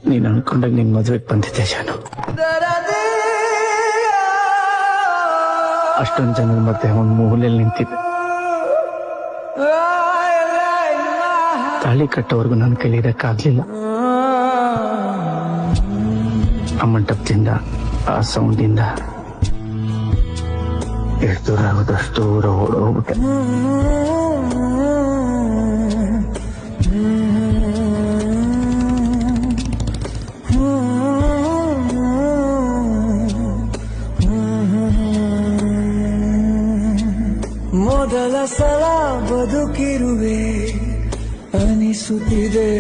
ನೀನ್ ಅನ್ಕೊಂಡಾಗ ನಿನ್ ಮದ್ವೆಗೆ ಬಂದಿದ್ದೆ ಜಾನು. ಅಷ್ಟೊಂದು ಜನರ ಮಧ್ಯೆ ಅವನ್ ಮೂಲೆಯಲ್ಲಿ ನಿಂತಿದ್ದೆ. ತಾಳಿ ಕಟ್ಟೋವರೆಗೂ ನನ್ನ ಕೈಲಿ ಇರಕ್ಕಾಗ್ಲಿಲ್ಲ. ಆ ಮಂಟಪದಿಂದ, ಆ ಸೌಂಡಿಂದ ಎಷ್ಟು ದೂರ ಆಗೋದಷ್ಟು ದೂರ ಓಡೋಗ್ಬಿಟ್ಟೆ. ಮೊದಲ ಸಲ ಬದುಕಿರುವೆ ಅನಿಸುತ್ತಿದೆ.